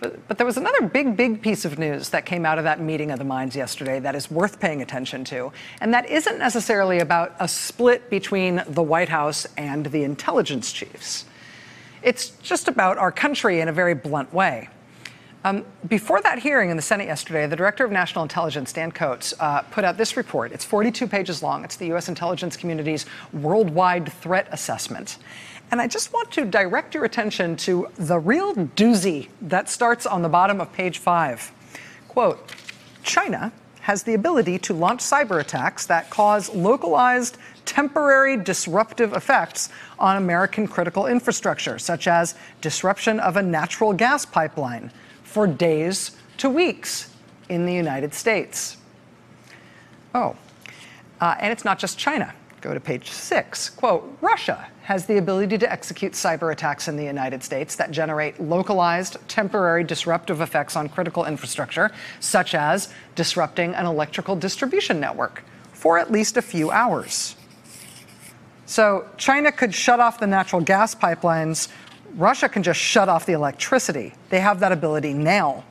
But there was another big piece of news that came out of that meeting of the minds yesterday that is worth paying attention to, and that isn't necessarily about a split between the White House and the intelligence chiefs. It's just about our country in a very blunt way. Before that hearing in the Senate yesterday, the Director of National Intelligence, Dan Coats, put out this report. It's 42 pages long. It's the U.S. intelligence community's worldwide threat assessment. And I just want to direct your attention to the real doozy that starts on the bottom of page 5. Quote, China has the ability to launch cyber attacks that cause localized, temporary disruptive effects on American critical infrastructure, such as disruption of a natural gas pipeline for days to weeks in the United States. And it's not just China. Go to page 6. Quote, Russia has the ability to execute cyber attacks in the United States that generate localized, temporary disruptive effects on critical infrastructure, such as disrupting an electrical distribution network for at least a few hours. So China could shut off the natural gas pipelines. Russia can just shut off the electricity. They have that ability now.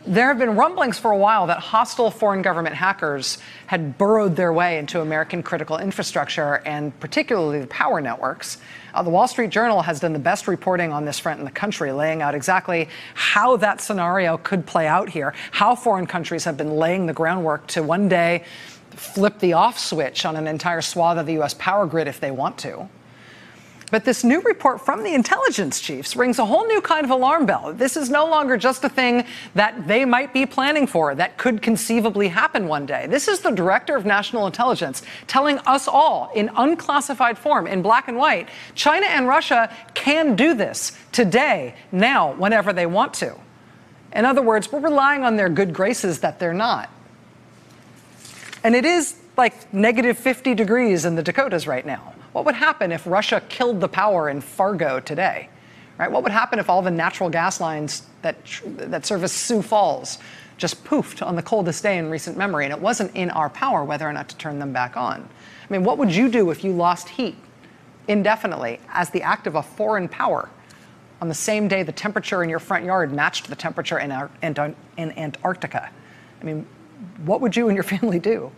There have been rumblings for a while that hostile foreign government hackers had burrowed their way into American critical infrastructure and particularly the power networks. The Wall Street Journal has done the best reporting on this front in the country, laying out exactly how that scenario could play out here, how foreign countries have been laying the groundwork to one day flip the off switch on an entire swath of the U.S. power grid if they want to. But this new report from the intelligence chiefs rings a whole new kind of alarm bell. This is no longer just a thing that they might be planning for that could conceivably happen one day. This is the Director of National Intelligence telling us all in unclassified form, in black and white, China and Russia can do this today, now, whenever they want to. In other words, we're relying on their good graces that they're not. And it is like negative 50 degrees in the Dakotas right now. What would happen if Russia killed the power in Fargo today? Right? What would happen if all the natural gas lines that service Sioux Falls just poofed on the coldest day in recent memory, and it wasn't in our power whether or not to turn them back on? I mean, what would you do if you lost heat indefinitely as the act of a foreign power on the same day the temperature in your front yard matched the temperature in Antarctica? I mean, what would you and your family do?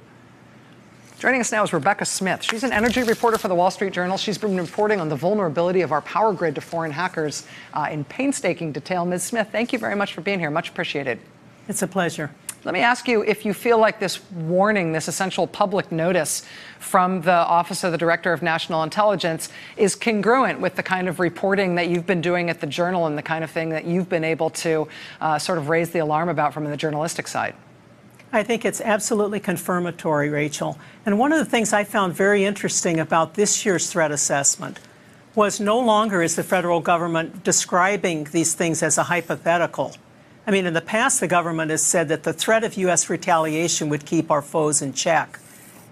Joining us now is Rebecca Smith. She's an energy reporter for the Wall Street Journal. She's been reporting on the vulnerability of our power grid to foreign hackers in painstaking detail. Ms. Smith, thank you very much for being here. Much appreciated. It's a pleasure. Let me ask you if you feel like this warning, this essential public notice from the Office of the Director of National Intelligence is congruent with the kind of reporting that you've been doing at the Journal and the kind of thing that you've been able to sort of raise the alarm about from the journalistic side. I think it's absolutely confirmatory, Rachel. And one of the things I found very interesting about this year's threat assessment was no longer is the federal government describing these things as a hypothetical. I mean, in the past, the government has said that the threat of U.S. retaliation would keep our foes in check.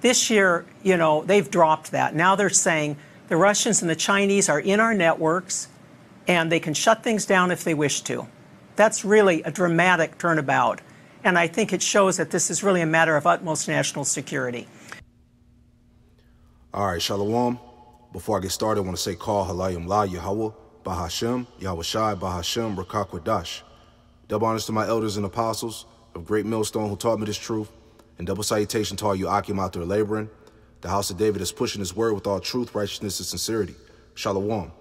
This year, you know, they've dropped that. Now they're saying the Russians and the Chinese are in our networks and they can shut things down if they wish to. That's really a dramatic turnabout. And I think it shows that this is really a matter of utmost national security. All right, Shalom. Before I get started, I want to say Call Halayim La Yahweh, Bahashem, Yahweh Shai, Bahashem, Rakakwadash. Double honors to my elders and apostles of Great Millstone who taught me this truth, and double salutation to all you Akim out there laboring. The house of David is pushing his word with all truth, righteousness, and sincerity. Shalom. All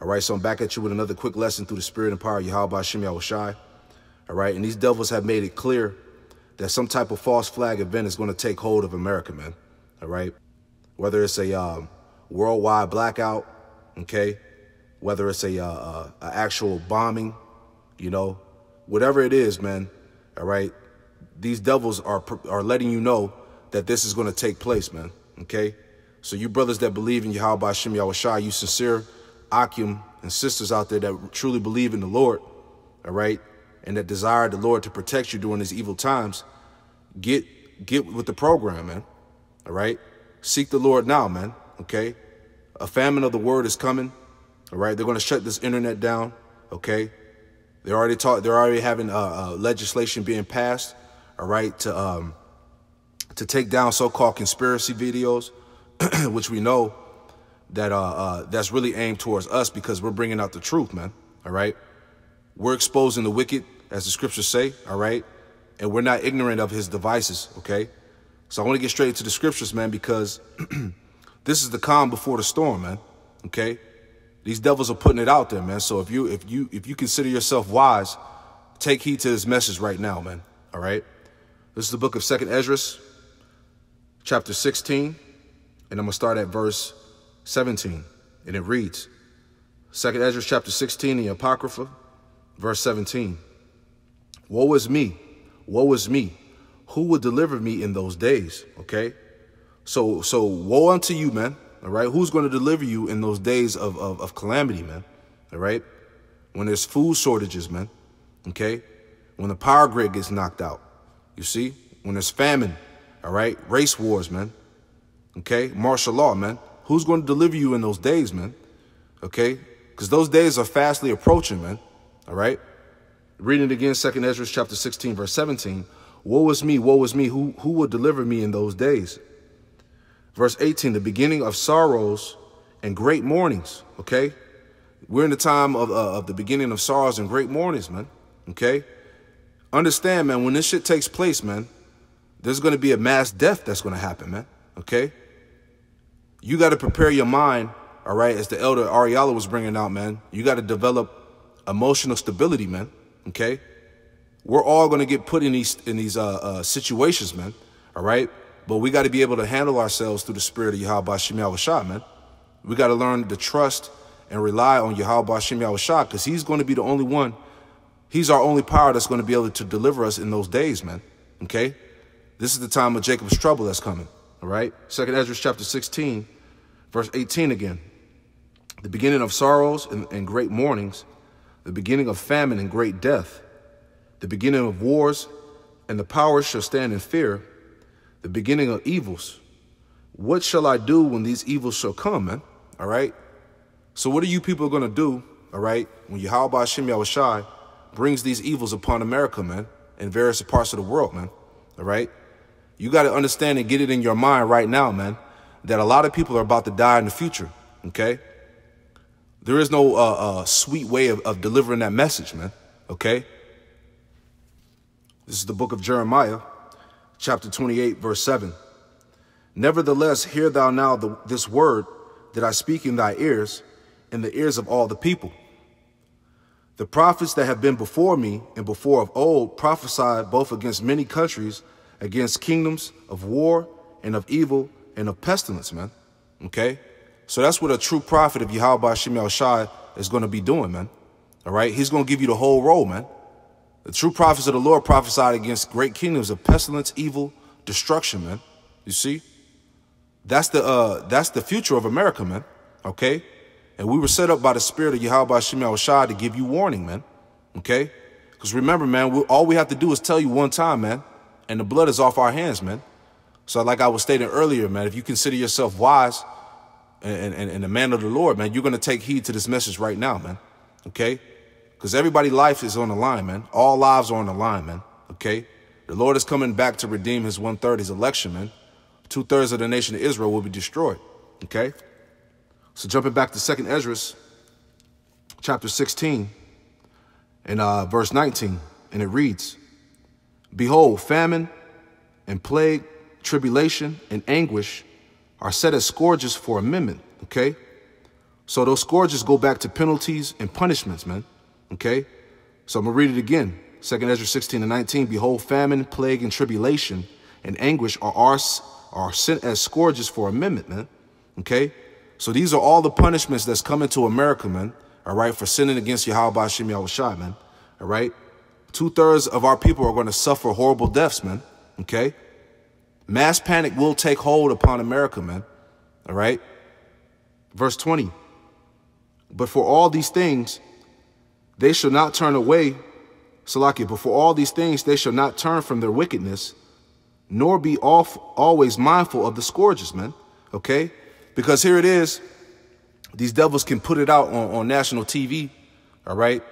right, so I'm back at you with another quick lesson through the spirit and power of Yahweh Bahashem, Yahweh Shai. All right, and these devils have made it clear that some type of false flag event is going to take hold of America, man. All right, whether it's a worldwide blackout, okay, whether it's a actual bombing, you know, whatever it is, man. All right, these devils are letting you know that this is going to take place, man. Okay, so you brothers that believe in Yahweh Hashem Yahweh Shai, you sincere Akim and sisters out there that truly believe in the Lord, all right, and that desire the Lord to protect you during these evil times, get with the program, man. All right? Seek the Lord now, man. Okay? A famine of the word is coming. All right? They're going to shut this internet down. Okay? They're already having legislation being passed, all right, to take down so-called conspiracy videos, which we know that that's really aimed towards us because we're bringing out the truth, man. All right? We're exposing the wicked, as the scriptures say, all right? And we're not ignorant of his devices, okay? So I want to get straight into the scriptures, man, because this is the calm before the storm, man, okay? These devils are putting it out there, man. So if you consider yourself wise, take heed to this message right now, man, all right? This is the book of 2nd Ezra, chapter 16, and I'm going to start at verse 17, and it reads, 2nd Ezra, chapter 16, the Apocrypha, verse 17. Woe is me, woe is me. Who would deliver me in those days? Okay. So woe unto you, man. All right. Who's going to deliver you in those days of calamity, man? All right. When there's food shortages, man. Okay. When the power grid gets knocked out, you see, when there's famine, all right. Race wars, man. Okay. Martial law, man. Who's going to deliver you in those days, man? Okay. Because those days are fastly approaching, man. All right. Reading it again, 2nd Ezra chapter 16, verse 17. Woe is me, who will deliver me in those days? Verse 18, the beginning of sorrows and great mournings, okay? We're in the time of the beginning of sorrows and great mournings, man, okay? Understand, man, when this shit takes place, man, there's going to be a mass death that's going to happen, man, okay? You got to prepare your mind, all right, as the elder Ariella was bringing out, man. You got to develop emotional stability, man, okay? We're all going to get put in these situations, man. All right. But we got to be able to handle ourselves through the spirit of Yahweh Shem Yahushua, man. We got to learn to trust and rely on Yahweh Shem Yahushua, because he's going to be the only one. He's our only power that's going to be able to deliver us in those days, man. Okay. This is the time of Jacob's trouble that's coming. All right. 2nd Ezra chapter 16, verse 18 again. The beginning of sorrows and great mournings, the beginning of famine and great death, the beginning of wars, and the powers shall stand in fear, the beginning of evils. What shall I do when these evils shall come, man? All right? So what are you people going to do, all right, when Yahweh Hashem Yahushai brings these evils upon America, man, and various parts of the world, man? All right? You got to understand and get it in your mind right now, man, that a lot of people are about to die in the future, okay? There is no sweet way of delivering that message, man, okay? This is the book of Jeremiah, chapter 28, verse 7. Nevertheless, hear thou now this word that I speak in thy ears, in the ears of all the people. The prophets that have been before me and before of old prophesied both against many countries, against kingdoms of war and of evil and of pestilence, man. Okay? So that's what a true prophet of Yahweh Hashem Yahushai is going to be doing, man. All right? He's going to give you the whole role, man. The true prophets of the Lord prophesied against great kingdoms of pestilence, evil, destruction, man. You see? That's the future of America, man. Okay? And we were set up by the spirit of Yahweh Hashem Yahushai to give you warning, man. Okay? Because remember, man, all we have to do is tell you one time, man, and the blood is off our hands, man. So like I was stating earlier, man, if you consider yourself wise and a man of the Lord, man, you're going to take heed to this message right now, man. Okay? Because everybody's life is on the line, man. All lives are on the line, man. Okay? The Lord is coming back to redeem his 1/3, his election, man. 2/3 of the nation of Israel will be destroyed. Okay? So jumping back to 2nd Ezra, chapter 16, and verse 19, and it reads, Behold, famine and plague, tribulation and anguish are set as scourges for amendment. Okay? So those scourges go back to penalties and punishments, man. Okay? So I'm going to read it again. 2nd Ezra 16 and 19. Behold, famine, plague, and tribulation and anguish are sent as scourges for amendment, man. Okay? So these are all the punishments that's coming to America, man. All right? For sinning against Yahweh Hashem Yahushai, man. All right? 2/3 of our people are going to suffer horrible deaths, man. Okay? Mass panic will take hold upon America, man. All right? Verse 20. But for all these things, they shall not turn away, Salakia, but for all these things, they shall not turn from their wickedness, nor be always mindful of the scourges, man. Okay? Because here it is, these devils can put it out on national TV, all right,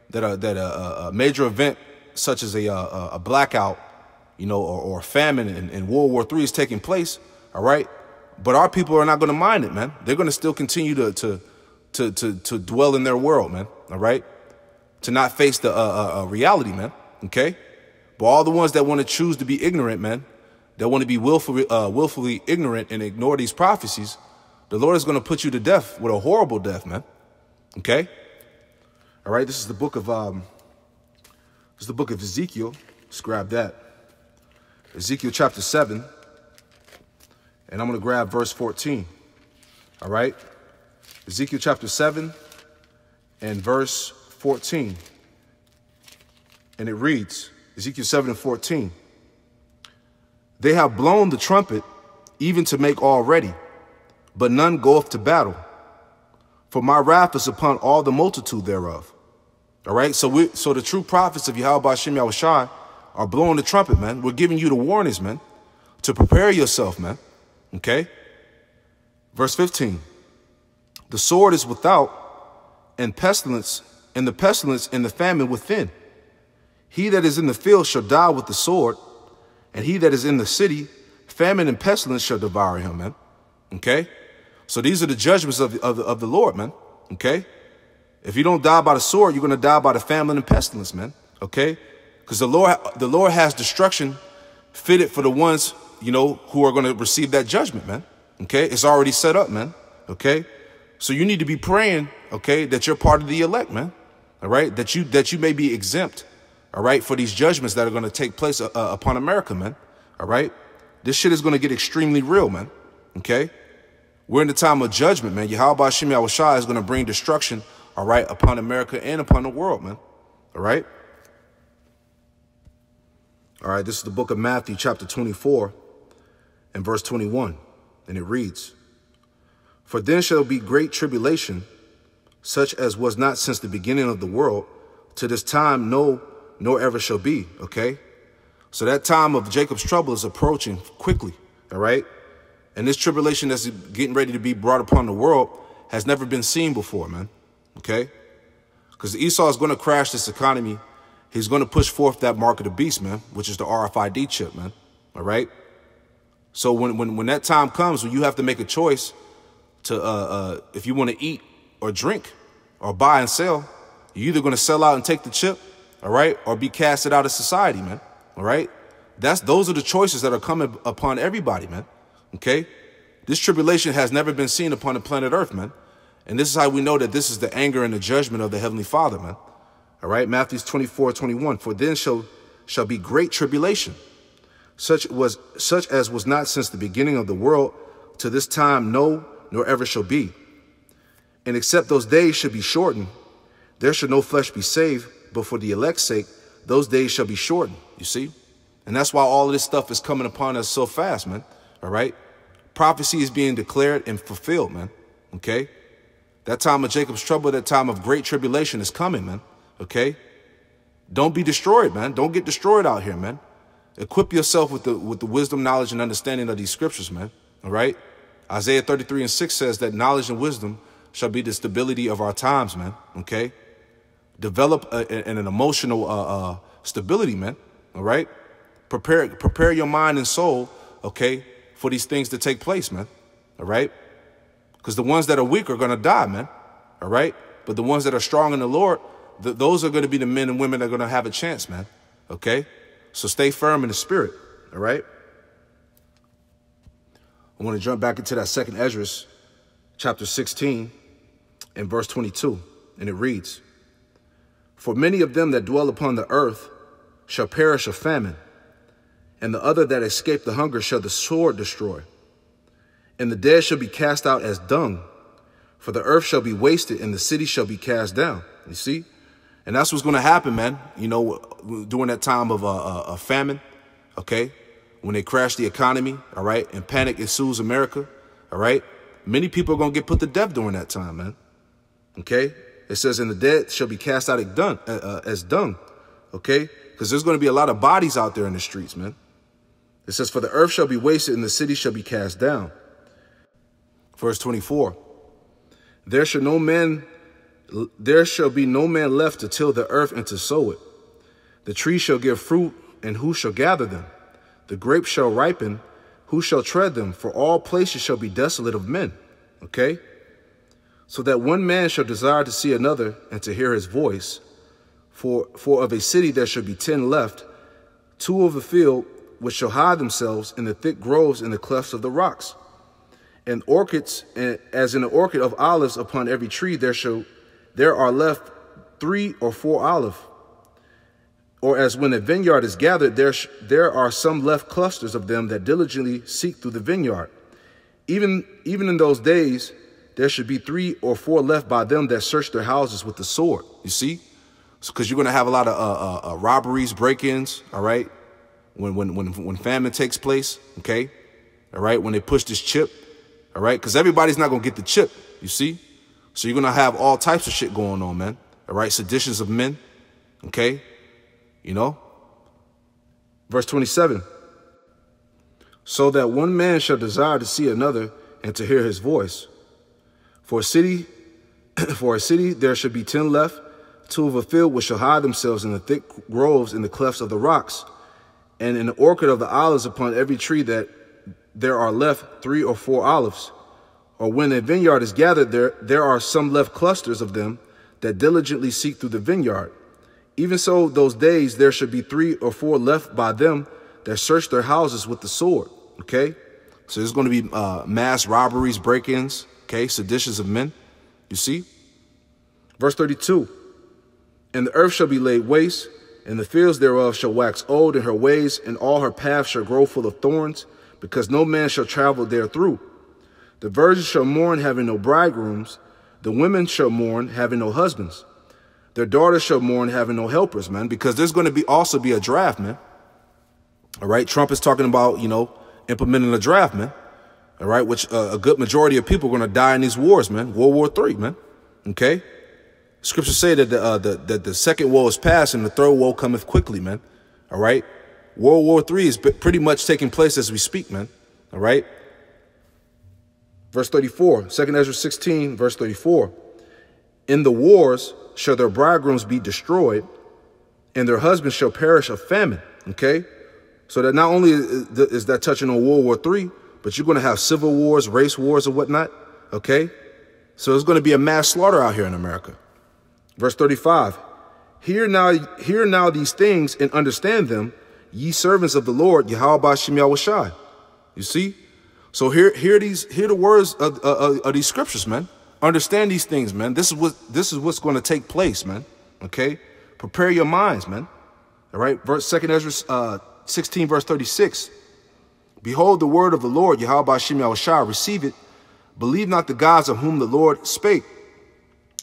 that a major event such as a blackout, you know, or famine in World War III is taking place, all right? But our people are not going to mind it, man. They're going to still continue to dwell in their world, man, all right? to not face the reality, man, okay? But all the ones that want to choose to be ignorant, man, that want to be willfully ignorant and ignore these prophecies, the Lord is going to put you to death with a horrible death, man, okay? All right, this is the book of Ezekiel. Let's grab that. Ezekiel chapter 7, and I'm going to grab verse 14, all right? Ezekiel chapter 7 and verse 14, and it reads, Ezekiel 7 and 14, they have blown the trumpet even to make all ready, but none goeth to battle, for my wrath is upon all the multitude thereof. All right, so the true prophets of Yahweh Hashem Yahushai are blowing the trumpet, man. We're giving you the warnings, man, to prepare yourself, man, okay? Verse 15, the sword is without, and the pestilence and the famine within. He that is in the field shall die with the sword, and he that is in the city, famine and pestilence shall devour him, man, okay? So these are the judgments of the Lord, man, okay? If you don't die by the sword, you're going to die by the famine and pestilence, man, okay? Because the Lord has destruction fitted for the ones, you know, who are going to receive that judgment, man. Okay, it's already set up, man. Okay, so you need to be praying, okay, that you're part of the elect, man. All right, that you may be exempt, all right, for these judgments that are going to take place upon America, man. All right, this shit is going to get extremely real, man. Okay, we're in the time of judgment, man. Yahweh Hashem Yahushai is going to bring destruction, all right, upon America and upon the world, man. All right. All right, this is the book of Matthew, chapter 24, and verse 21, and it reads, for then shall be great tribulation, such as was not since the beginning of the world, to this time no, nor ever shall be, okay? So that time of Jacob's trouble is approaching quickly, all right? And this tribulation that's getting ready to be brought upon the world has never been seen before, man, okay? Because Esau is going to crash this economy. He's going to push forth that mark of the beast, man, which is the RFID chip, man. All right. So when that time comes, when you have to make a choice to if you want to eat or drink or buy and sell, you're either going to sell out and take the chip, all right, or be casted out of society, man. All right. Those are the choices that are coming upon everybody, man. OK, this tribulation has never been seen upon the planet Earth, man. And this is how we know that this is the anger and the judgment of the Heavenly Father, man. All right, Matthew 24:21. For then shall be great tribulation, such as was not since the beginning of the world, to this time no, nor ever shall be. And except those days should be shortened, there shall no flesh be saved, but for the elect's sake, those days shall be shortened. You see? And that's why all of this stuff is coming upon us so fast, man. All right? Prophecy is being declared and fulfilled, man. Okay? That time of Jacob's trouble, that time of great tribulation is coming, man. Okay, don't be destroyed, man. Don't get destroyed out here, man. Equip yourself with the wisdom, knowledge, and understanding of these scriptures, man. All right. Isaiah 33:6 says that knowledge and wisdom shall be the stability of our times, man. Okay. Develop an emotional stability, man. All right. Prepare your mind and soul, okay, for these things to take place, man. All right. Because the ones that are weak are going to die, man. All right. But the ones that are strong in the Lord, those are going to be the men and women that are going to have a chance, man. Okay? So stay firm in the spirit, all right? I want to jump back into that second Ezra, chapter 16 and verse 22, and it reads, for many of them that dwell upon the earth shall perish of famine, and the other that escape the hunger shall the sword destroy, and the dead shall be cast out as dung, for the earth shall be wasted, and the city shall be cast down. You see? And that's what's going to happen, man, you know, during that time of a famine, okay, when they crash the economy, all right, and panic ensues America, all right, many people are going to get put to death during that time, man, okay? It says, and the dead shall be cast out as dung, okay, because there's going to be a lot of bodies out there in the streets, man. It says, for the earth shall be wasted, and the city shall be cast down. Verse 24, there shall be no man left to till the earth and to sow it. The tree shall give fruit, and who shall gather them? The grapes shall ripen, who shall tread them? For all places shall be desolate of men. Okay? So that one man shall desire to see another and to hear his voice, For of a city there shall be 10 left, 2 of a field, which shall hide themselves in the thick groves in the clefts of the rocks. And orchards, as in an orchard of olives upon every tree, there are left 3 or 4 olive. Or as when a vineyard is gathered, there are some left clusters of them that diligently seek through the vineyard. Even in those days, there should be 3 or 4 left by them that search their houses with the sword. You see? Because you're going to have a lot of robberies, break-ins, all right? When famine takes place, okay? All right? When they push this chip, all right? Because everybody's not going to get the chip, you see? So you're going to have all types of shit going on, man. All right? Seditions of men, okay? You know? Verse 27. So that one man shall desire to see another and to hear his voice. For a city there should be 10 left, 2 of a field which shall hide themselves in the thick groves in the clefts of the rocks, and in the orchard of the olives upon every tree that there are left 3 or 4 olives. Or when a vineyard is gathered, there are some left clusters of them that diligently seek through the vineyard. Even so, those days there should be 3 or 4 left by them that search their houses with the sword. Okay? So there's going to be mass robberies, break-ins, okay, seditions of men. You see? Verse 32. And the earth shall be laid waste, and the fields thereof shall wax old in her ways, and all her paths shall grow full of thorns, because no man shall travel therethrough. The virgins shall mourn, having no bridegrooms. The women shall mourn, having no husbands. Their daughters shall mourn, having no helpers, man, because there's going to also be a draft, man. All right, Trump is talking about, implementing a draft, man. All right, which a good majority of people are going to die in these wars, man. World War III, man. Okay? Scriptures say that the second woe is past and the third woe cometh quickly, man. All right? World War III is pretty much taking place as we speak, man. All right? Verse 34, 2 Ezra 16, verse 34. In the wars shall their bridegrooms be destroyed, and their husbands shall perish of famine. Okay? So that not only is that touching on World War III, but you're going to have civil wars, race wars, and whatnot. Okay? So there's going to be a mass slaughter out here in America. Verse 35. Hear now these things and understand them, ye servants of the Lord, Yahweh B'Shem Yahushai. You see? So hear the words of these scriptures, man. Understand these things, man. This is what's going to take place, man. Okay? Prepare your minds, man. All right? 2 Ezra 16, verse 36. Behold the word of the Lord, Yahweh B'Shem Yahushai, receive it. Believe not the gods of whom the Lord spake.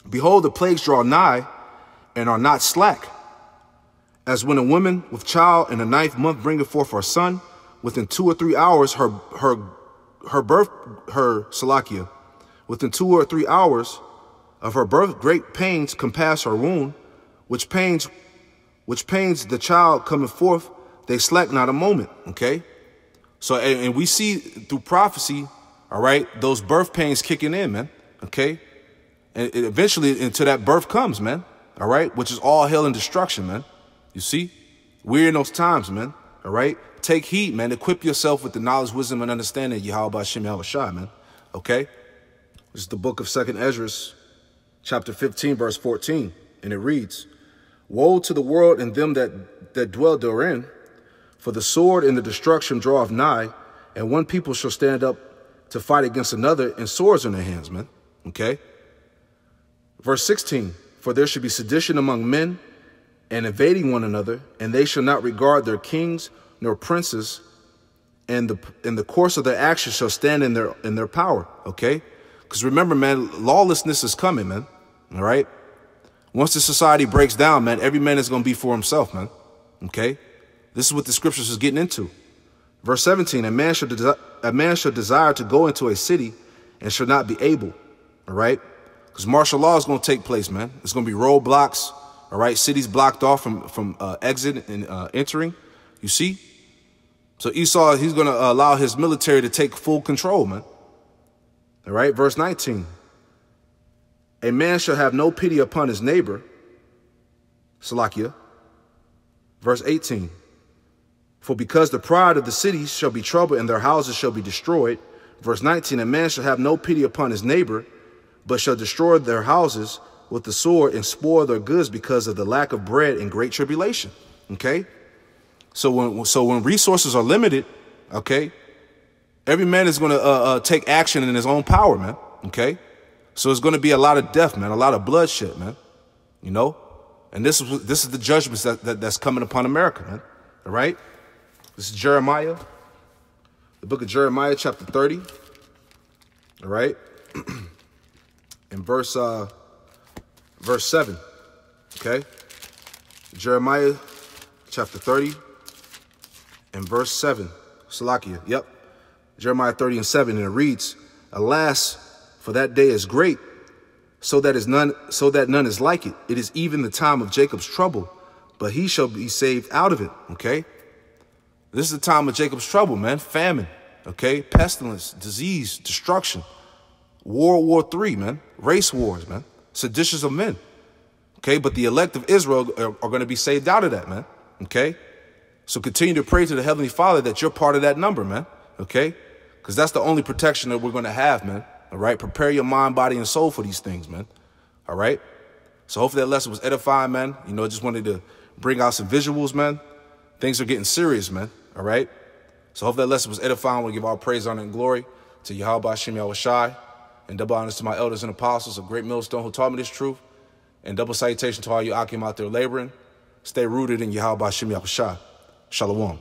Behold, the plagues draw nigh and are not slack. As when a woman with child in the 9th month bringeth forth her son, within 2 or 3 hours within 2 or 3 hours of her birth, great pains compass her womb, which pains the child coming forth, they slack not a moment. Okay? So, and we see through prophecy, all right, those birth pains kicking in, man. Okay? And eventually until that birth comes, man. All right? Which is all hell and destruction, man. You see? We're in those times, man. All right? Take heed, man. Equip yourself with the knowledge, wisdom, and understanding of Yahweh B'Shem Yahushai, man. Okay? This is the book of 2 Ezra, chapter 15, verse 14. And it reads, Woe to the world and them that dwell therein, for the sword and the destruction draweth nigh, and one people shall stand up to fight against another, and swords in their hands, man. Okay? Verse 16, for there should be sedition among men, and invading one another, and they shall not regard their kings nor princes, and the course of their actions shall stand in their power. Okay? Because remember, man, lawlessness is coming, man. All right? Once the society breaks down, man, every man is going to be for himself, man. Okay? This is what the scriptures is getting into. Verse 17, a man shall desire to go into a city and shall not be able. All right? Because martial law is going to take place, man. It's going to be roadblocks. All right? Cities blocked off from exit and entering. You see? So Esau, he's going to allow his military to take full control, man. All right? Verse 19. A man shall have no pity upon his neighbor. Salakia. Verse 18. For because the pride of the cities shall be troubled and their houses shall be destroyed. Verse 19. A man shall have no pity upon his neighbor, but shall destroy their houses, with the sword and spoil their goods because of the lack of bread and great tribulation. Okay? So when resources are limited, okay, every man is going to take action in his own power, man. Okay? So it's going to be a lot of death, man, a lot of bloodshed, man. You know? And this is the judgments that's coming upon America, man. All right? This is Jeremiah, the book of Jeremiah, chapter 30. All right? In verse 7. Okay? Jeremiah, chapter 30, and verse 7. Salakia. Yep. Jeremiah 30 and 7. And it reads, Alas, for that day is great, so that none is like it. It is even the time of Jacob's trouble, but he shall be saved out of it. Okay? This is the time of Jacob's trouble, man. Famine. Okay? Pestilence, disease, destruction. World War III, man. Race wars, man. Seditions of men. Okay? But the elect of Israel are going to be saved out of that, man. Okay? So continue to pray to the Heavenly Father that you're part of that number, man. Okay? Because that's the only protection that we're going to have, man. All right? Prepare your mind, body, and soul for these things, man. All right? So hopefully that lesson was edifying, man. You know, I just wanted to bring out some visuals, man. Things are getting serious, man. All right? So hopefully that lesson was edifying. We'll give all praise, honor, and glory to Yahweh Hashem Yahushai. And double honors to my elders and apostles of Great Millstone who taught me this truth. And double salutation to all you Akim out there laboring. Stay rooted in Yahweh Hashem Yahushai. Shalom.